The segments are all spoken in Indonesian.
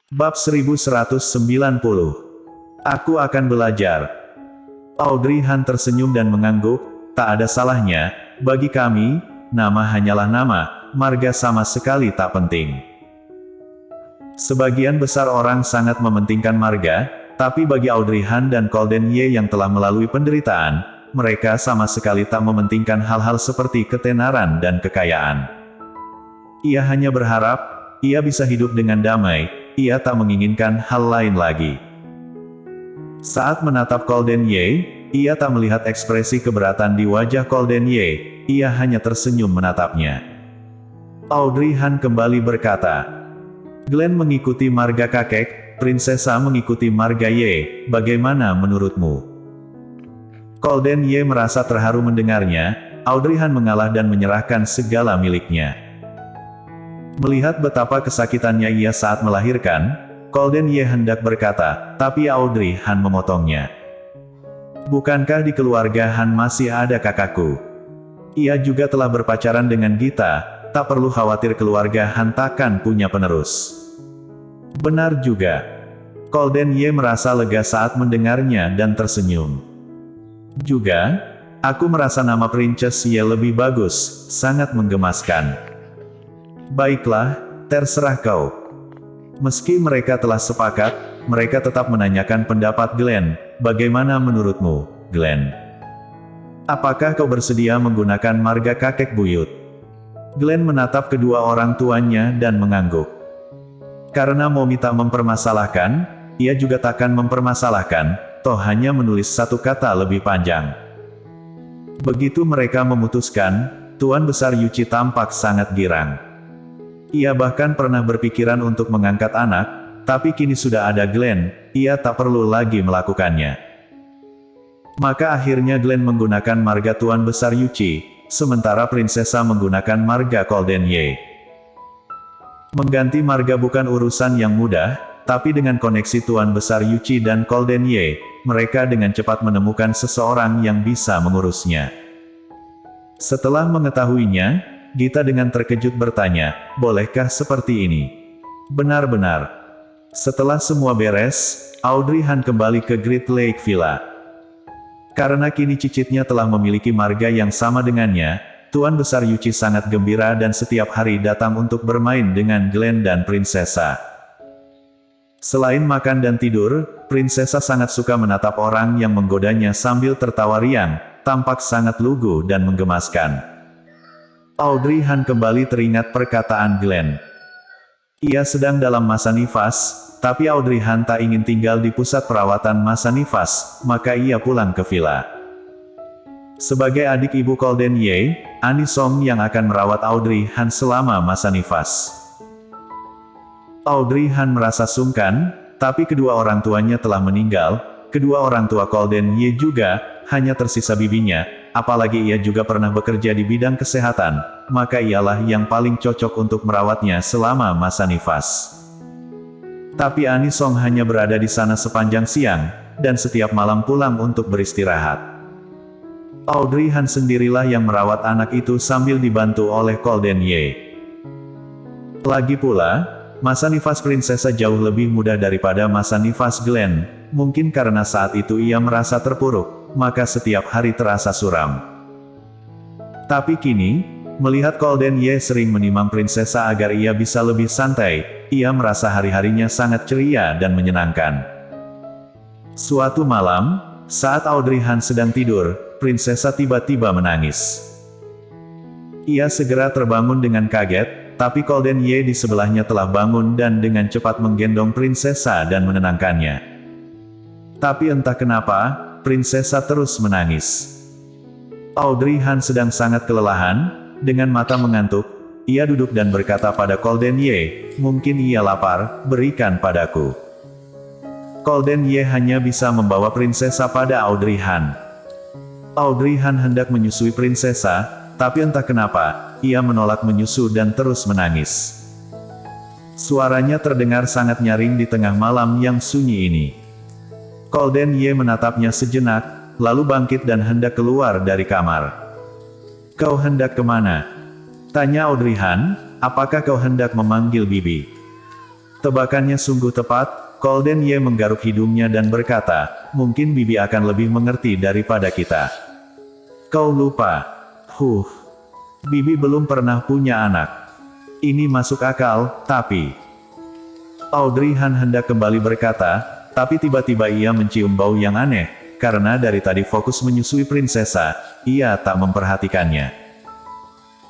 Bab 1190. Aku akan belajar. Audrey Han tersenyum dan mengangguk, tak ada salahnya, bagi kami, nama hanyalah nama, marga sama sekali tak penting. Sebagian besar orang sangat mementingkan marga, tapi bagi Audrey Han dan Colden Ye yang telah melalui penderitaan, mereka sama sekali tak mementingkan hal-hal seperti ketenaran dan kekayaan. Ia hanya berharap, ia bisa hidup dengan damai, ia tak menginginkan hal lain lagi. Saat menatap Colden Ye, ia tak melihat ekspresi keberatan di wajah Colden Ye, ia hanya tersenyum menatapnya. Audrey Han kembali berkata, Glenn mengikuti marga kakek, Prinsesa mengikuti marga Ye, bagaimana menurutmu? Colden Ye merasa terharu mendengarnya, Audrey Han mengalah dan menyerahkan segala miliknya. Melihat betapa kesakitannya ia saat melahirkan, Colden Ye hendak berkata, tapi Audrey Han memotongnya. Bukankah di keluarga Han masih ada kakakku? Ia juga telah berpacaran dengan Gita, tak perlu khawatir keluarga Han takkan punya penerus. Benar juga. Colden Ye merasa lega saat mendengarnya dan tersenyum. Juga, aku merasa nama Princess Ye lebih bagus, sangat menggemaskan. Baiklah, terserah kau. Meski mereka telah sepakat, mereka tetap menanyakan pendapat Glenn, bagaimana menurutmu, Glenn? Apakah kau bersedia menggunakan marga kakek buyut? Glenn menatap kedua orang tuanya dan mengangguk. Karena Mommy tak mempermasalahkan, ia juga takkan mempermasalahkan, toh hanya menulis satu kata lebih panjang. Begitu mereka memutuskan, Tuan Besar Yuchi tampak sangat girang. Ia bahkan pernah berpikiran untuk mengangkat anak, tapi kini sudah ada Glenn, ia tak perlu lagi melakukannya. Maka akhirnya Glenn menggunakan marga Tuan Besar Yuchi, sementara Prinsesa menggunakan marga Colden Ye. Mengganti marga bukan urusan yang mudah, tapi dengan koneksi Tuan Besar Yuchi dan Colden Ye, mereka dengan cepat menemukan seseorang yang bisa mengurusnya. Setelah mengetahuinya, Gita dengan terkejut bertanya, bolehkah seperti ini? Benar-benar. Setelah semua beres, Audrey Han kembali ke Great Lake Villa. Karena kini cicitnya telah memiliki marga yang sama dengannya, Tuan Besar Yuchi sangat gembira dan setiap hari datang untuk bermain dengan Glenn dan Prinsesa. Selain makan dan tidur, Prinsesa sangat suka menatap orang yang menggodanya sambil tertawa riang, tampak sangat lugu dan menggemaskan. Audrey Han kembali teringat perkataan Glenn. Ia sedang dalam masa nifas, tapi Audrey Han tak ingin tinggal di pusat perawatan masa nifas, maka ia pulang ke villa. Sebagai adik ibu Colden Ye, Annie Song yang akan merawat Audrey Han selama masa nifas. Audrey Han merasa sungkan, tapi kedua orang tuanya telah meninggal, kedua orang tua Colden Ye juga, hanya tersisa bibinya, apalagi ia juga pernah bekerja di bidang kesehatan, maka ialah yang paling cocok untuk merawatnya selama masa nifas. Tapi Annie Song hanya berada di sana sepanjang siang, dan setiap malam pulang untuk beristirahat. Audrey Han sendirilah yang merawat anak itu sambil dibantu oleh Colden Ye. Lagi pula, masa nifas Prinsesa jauh lebih mudah daripada masa nifas Glenn, mungkin karena saat itu ia merasa terpuruk, maka setiap hari terasa suram. Tapi kini, melihat Colden Ye sering menimang Prinsesa agar ia bisa lebih santai, ia merasa hari-harinya sangat ceria dan menyenangkan. Suatu malam, saat Audrey Han sedang tidur, Prinsesa tiba-tiba menangis. Ia segera terbangun dengan kaget, tapi Colden Ye di sebelahnya telah bangun dan dengan cepat menggendong Prinsesa dan menenangkannya. Tapi entah kenapa, Prinsesa terus menangis. Audrey Han sedang sangat kelelahan, dengan mata mengantuk, ia duduk dan berkata pada Colden Ye, mungkin ia lapar, berikan padaku. Colden Ye hanya bisa membawa Prinsesa pada Audrey Han. Audrey Han hendak menyusui Prinsesa, tapi entah kenapa, ia menolak menyusu dan terus menangis. Suaranya terdengar sangat nyaring di tengah malam yang sunyi ini. Colden Ye menatapnya sejenak, lalu bangkit dan hendak keluar dari kamar. Kau hendak kemana? Tanya Audrey Han, apakah kau hendak memanggil Bibi? Tebakannya sungguh tepat, Golden Ye menggaruk hidungnya dan berkata, mungkin Bibi akan lebih mengerti daripada kita. Kau lupa. Bibi belum pernah punya anak. Ini masuk akal, tapi... Audrey Han hendak kembali berkata, tapi tiba-tiba ia mencium bau yang aneh, karena dari tadi fokus menyusui prinsesa, ia tak memperhatikannya.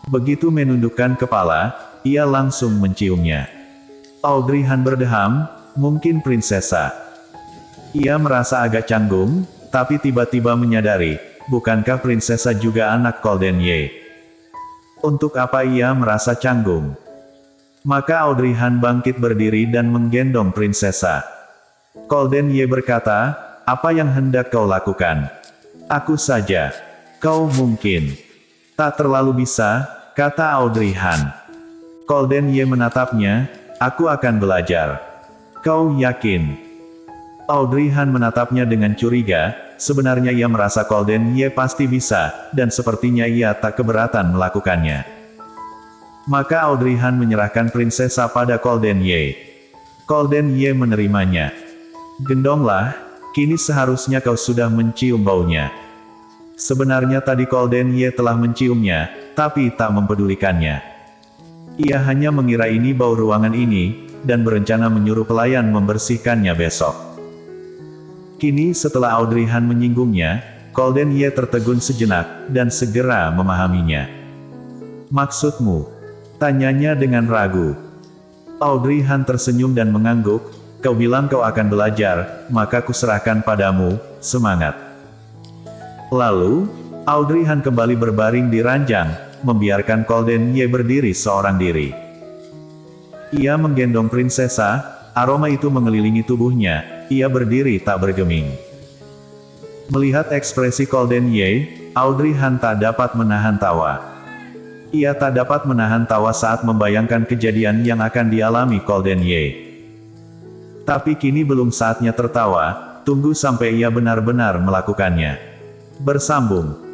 Begitu menundukkan kepala, ia langsung menciumnya. Audrey Han berdeham, mungkin prinsesa. Ia merasa agak canggung, tapi tiba-tiba menyadari, bukankah prinsesa juga anak Golden Ye? Untuk apa ia merasa canggung? Maka Audrey Han bangkit berdiri dan menggendong prinsesa. Golden Ye berkata, apa yang hendak kau lakukan? Aku saja. Kau mungkin tak terlalu bisa, kata Audrey Han. Golden Ye menatapnya, aku akan belajar. Kau yakin? Audrey Han menatapnya dengan curiga, sebenarnya ia merasa Golden Ye pasti bisa, dan sepertinya ia tak keberatan melakukannya. Maka Audrey Han menyerahkan prinsesa pada Golden Ye. Golden Ye menerimanya. Gendonglah, kini seharusnya kau sudah mencium baunya. Sebenarnya tadi Golden Ye telah menciumnya, tapi tak mempedulikannya. Ia hanya mengira ini bau ruangan ini, dan berencana menyuruh pelayan membersihkannya besok. Kini setelah Audrey Han menyinggungnya, Golden Ye tertegun sejenak, dan segera memahaminya. Maksudmu? Tanyanya dengan ragu. Audrey Han tersenyum dan mengangguk, kau bilang kau akan belajar, maka kuserahkan padamu, semangat. Lalu, Audrey Han kembali berbaring di ranjang, membiarkan Golden Ye berdiri seorang diri. Ia menggendong prinsesa, aroma itu mengelilingi tubuhnya, ia berdiri tak bergeming. Melihat ekspresi Golden Ye, Audrey Han tak dapat menahan tawa. Ia tak dapat menahan tawa saat membayangkan kejadian yang akan dialami Golden Ye. Tapi kini belum saatnya tertawa, tunggu sampai ia benar-benar melakukannya. Bersambung.